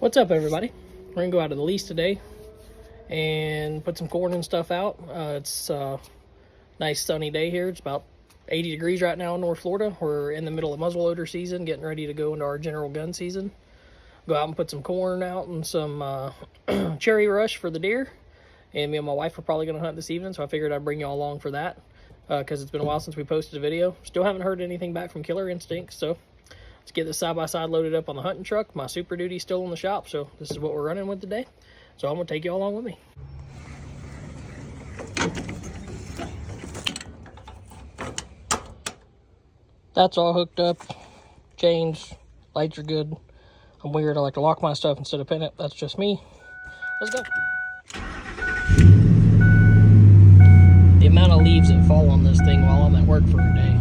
What's up, everybody? We're gonna go out to the lease today and put some corn and stuff out. It's a nice sunny day here. It's about 80 degrees right now in North Florida. We're in the middle of muzzleloader season, getting ready to go into our general gun season. Go out and put some corn out and some cherry rush for the deer. And me and my wife are probably gonna hunt this evening, so I figured I'd bring y'all along for that because it's been a while since we posted a video. Still haven't heard anything back from Killer Instincts, so let's get this side-by-side loaded up on the hunting truck. My Super Duty's still in the shop, so this is what we're running with today. So I'm going to take you all along with me. That's all hooked up. Chains, lights are good. I'm weird. I like to lock my stuff instead of pin it. That's just me. Let's go. The amount of leaves that fall on this thing while I'm at work for a day.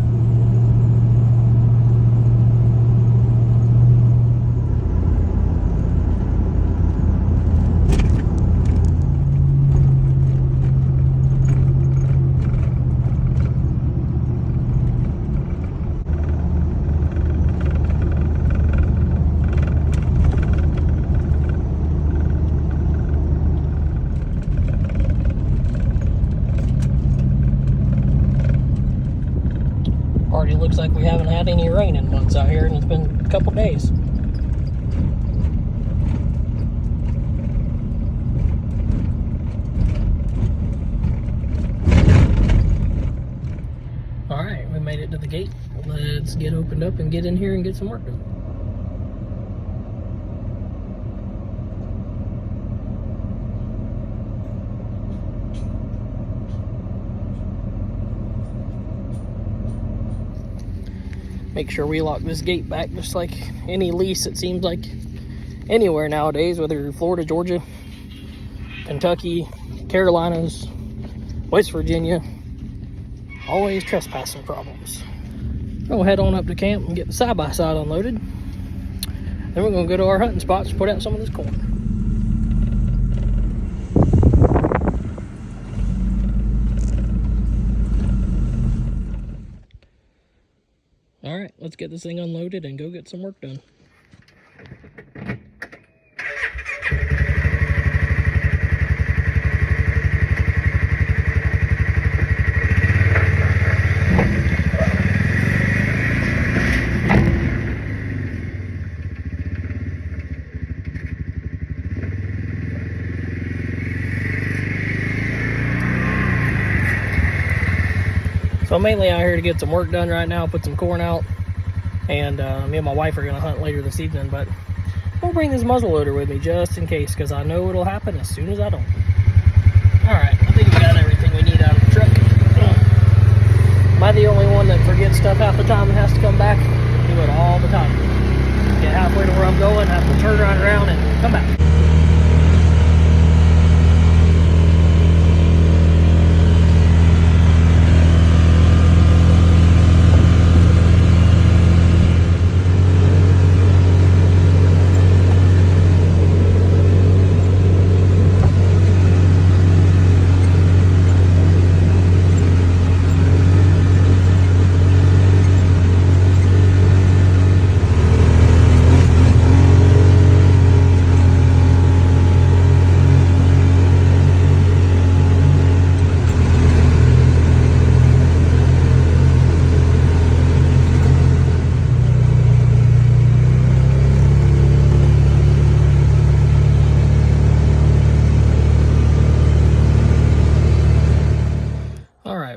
Already looks like we haven't had any rain in months out here, and it's been a couple days. Alright, we made it to the gate. Let's get opened up and get in here and get some work done. Make sure we lock this gate back, just like any lease, it seems like anywhere nowadays, whether you're Florida, Georgia, Kentucky, Carolinas, West Virginia, always trespassing problems. We'll head on up to camp and get the side-by-side unloaded. Then we're going to go to our hunting spots to put out some of this corn. All right, let's get this thing unloaded and go get some work done. So I'm mainly out here to get some work done right now, put some corn out, and me and my wife are going to hunt later this evening, but I'll bring this muzzleloader with me just in case, because I know it'll happen as soon as I don't. Alright, I think we got everything we need out of the truck. Am I the only one that forgets stuff half the time and has to come back? I do it all the time. Get halfway to where I'm going, have to turn right around and come back.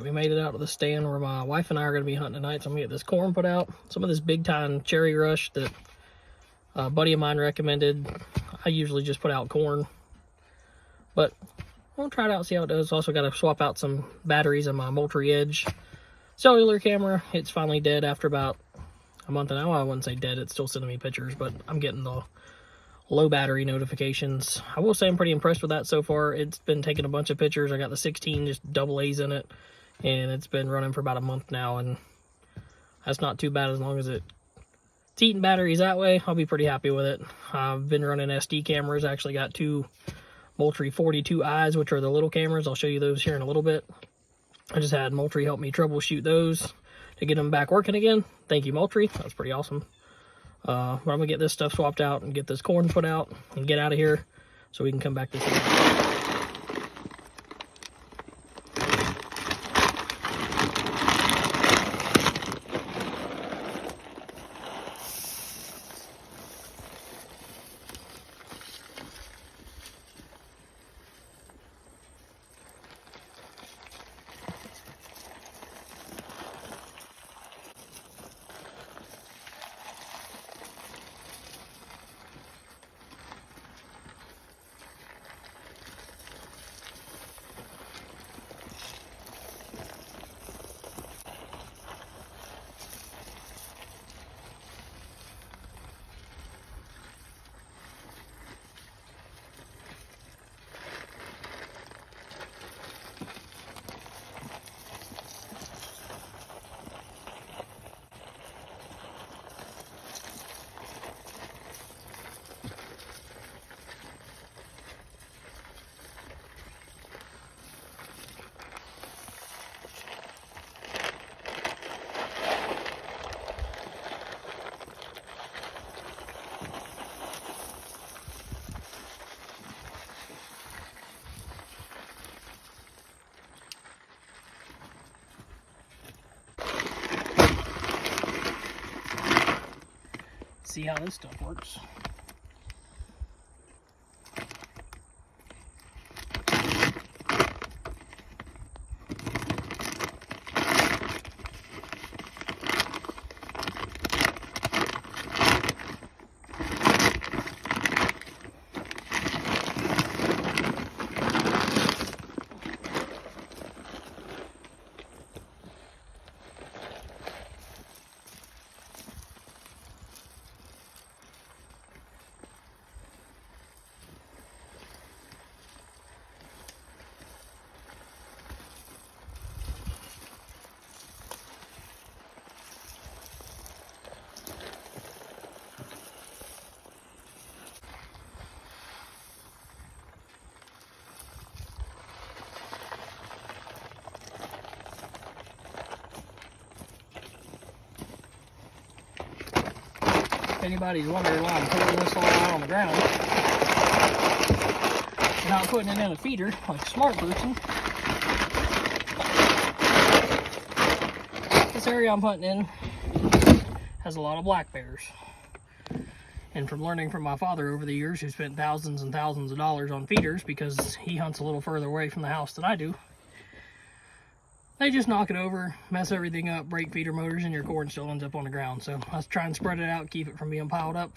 We made it out to the stand where my wife and I are going to be hunting tonight, so I'm going to get this corn put out. Some of this big time cherry rush that a buddy of mine recommended. I usually just put out corn, but I'll try it out, see how it does. Also got to swap out some batteries on my Moultrie Edge cellular camera. It's finally dead after about a month now. I wouldn't say dead, it's still sending me pictures, but I'm getting the low battery notifications. I will say I'm pretty impressed with that so far. It's been taking a bunch of pictures. I got the 16 just double A's in it, and it's been running for about a month now, and that's not too bad. As long as it's eating batteries that way, I'll be pretty happy with it. I've been running SD cameras. I actually got two Moultrie 42Is, which are the little cameras. I'll show you those here in a little bit. I just had Moultrie help me troubleshoot those to get them back working again. Thank you, Moultrie. That's pretty awesome. But I'm gonna get this stuff swapped out and get this corn put out and get out of here so we can come back this evening. See how this stuff works. If anybody's wondering why I'm putting this all out on the ground and not putting it in a feeder like a smart person, this area I'm putting in has a lot of black bears. And from learning from my father over the years, who spent thousands and thousands of dollars on feeders because he hunts a little further away from the house than I do, they just knock it over, mess everything up, break feeder motors, and your corn still ends up on the ground. So I was trying to spread it out, keep it from being piled up.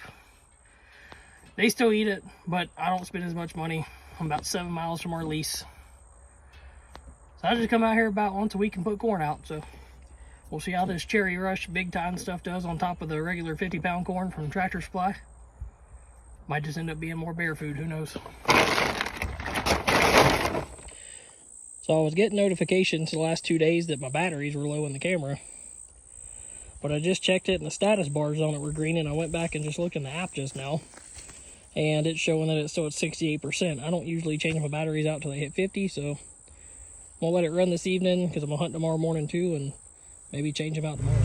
They still eat it, but I don't spend as much money. I'm about 7 miles from our lease. So I just come out here about once a week and put corn out. So we'll see how this Cherry Rush big time stuff does on top of the regular 50-pound corn from Tractor Supply. Might just end up being more bear food, who knows. So I was getting notifications the last 2 days that my batteries were low in the camera. But I just checked it and the status bars on it were green, and I went back and just looked in the app just now. And it's showing that it's still at 68%. I don't usually change my batteries out till they hit 50, so I'm gonna let it run this evening because I'm gonna hunt tomorrow morning too, and maybe change them out tomorrow.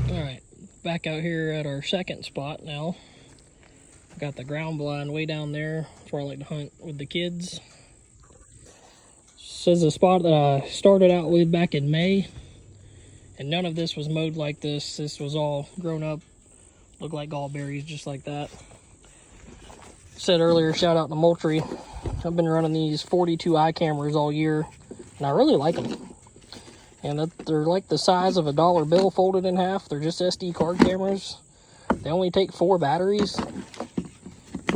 Alright, back out here at our second spot now. Got the ground blind way down there. That's where I like to hunt with the kids. This is a spot that I started out with back in May. And none of this was mowed like this. This was all grown up. Looked like gallberries just like that. Said earlier, shout out to Moultrie. I've been running these 42i cameras all year. And I really like them. And they're like the size of a dollar bill folded in half. They're just SD card cameras. They only take 4 batteries.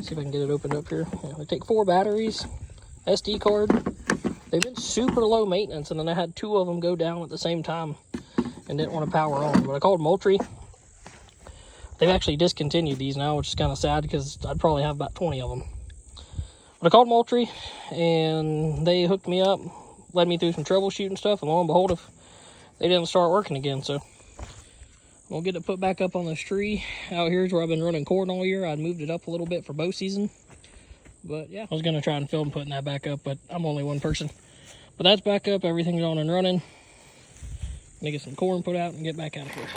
See if I can get it opened up here. Yeah, they take 4 batteries, SD card. They've been super low maintenance, and then I had 2 of them go down at the same time and didn't want to power on. But I called Moultrie. They've actually discontinued these now, which is kind of sad because I'd probably have about 20 of them. But I called Moultrie, and they hooked me up, led me through some troubleshooting stuff, and lo and behold, they didn't start working again. So we'll get it put back up on this tree. Out here's where I've been running corn all year. I'd moved it up a little bit for bow season. But yeah, I was going to try and film putting that back up, but I'm only one person. But that's back up. Everything's on and running. Gonna get some corn put out and get back out of here.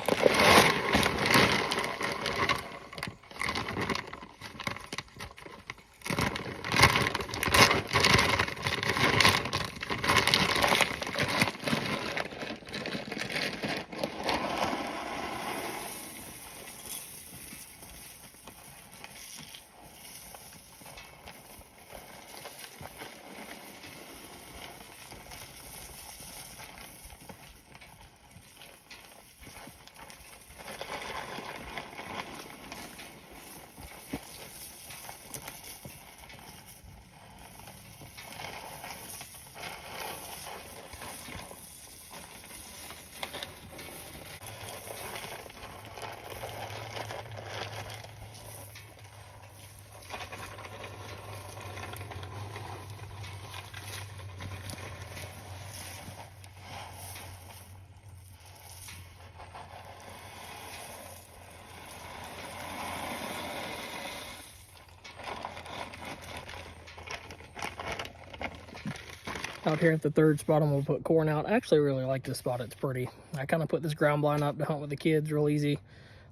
Out here at the third spot, I'm gonna put corn out. I actually really like this spot. It's pretty. I kind of put this ground blind up to hunt with the kids real easy.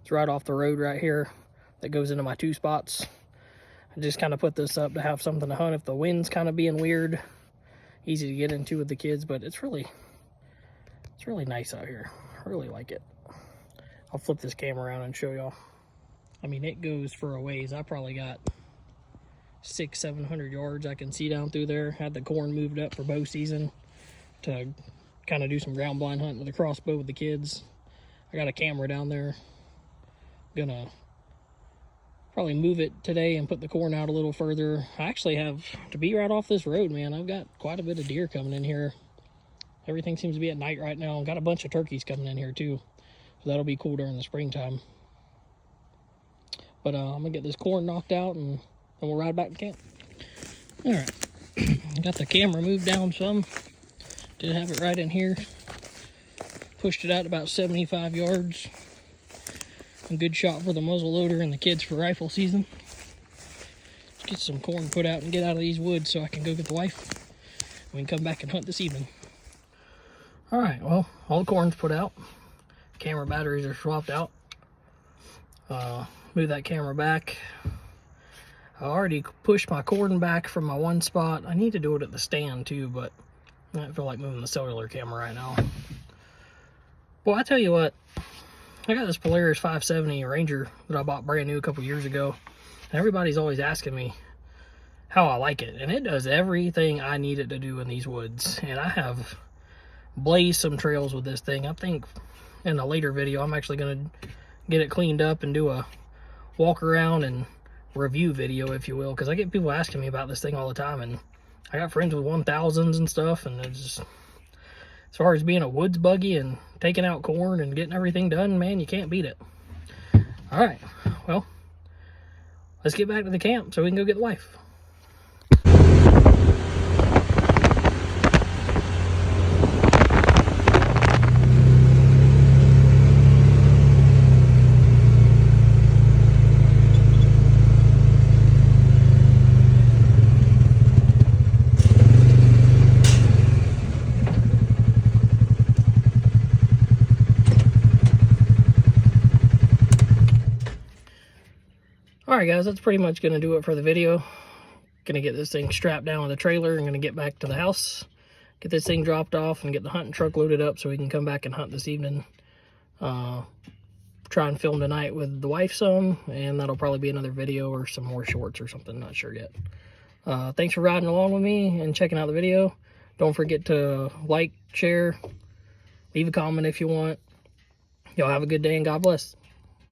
It's right off the road right here that goes into my 2 spots. I just kind of put this up to have something to hunt if the wind's kind of being weird. Easy to get into with the kids, but it's really nice out here. I really like it. I'll flip this camera around and show y'all. I mean, it goes for a ways. I probably got 600-700 yards I can see down through there. Had the corn moved up for bow season to kind of do some ground blind hunting with a crossbow with the kids. I got a camera down there. Gonna probably move it today and put the corn out a little further. I actually have to be right off this road, man. I've got quite a bit of deer coming in here. Everything seems to be at night right now. I've got a bunch of turkeys coming in here too, so that'll be cool during the springtime. But I'm gonna get this corn knocked out and we'll ride back to camp. All right, got the camera moved down some. Did have it right in here. Pushed it out about 75 yards. A good shot for the muzzle loader and the kids for rifle season. Let's get some corn put out and get out of these woods so I can go get the wife. We can come back and hunt this evening. All right, well, all the corn's put out. Camera batteries are swapped out. Move that camera back. I already pushed my corn back from my 1 spot. I need to do it at the stand too, but I don't feel like moving the cellular camera right now. Well, I tell you what, I got this Polaris 570 Ranger that I bought brand new a couple years ago. And everybody's always asking me how I like it. And it does everything I need it to do in these woods. And I have blazed some trails with this thing. I think in a later video, I'm actually going to get it cleaned up and do a walk around and review video, if you will, because I get people asking me about this thing all the time, and I got friends with 1000s and stuff, and it's just, as far as being a woods buggy and taking out corn and getting everything done, man, you can't beat it. All right, well, let's get back to the camp so we can go get the wife. Alright guys, that's pretty much going to do it for the video. Going to get this thing strapped down with the trailer. I'm going to get back to the house, get this thing dropped off, and get the hunting truck loaded up so we can come back and hunt this evening. Try and film tonight with the wife some, and that'll probably be another video or some more shorts or something, not sure yet. Thanks for riding along with me and checking out the video. Don't forget to like, share, leave a comment if you want. Y'all have a good day and God bless.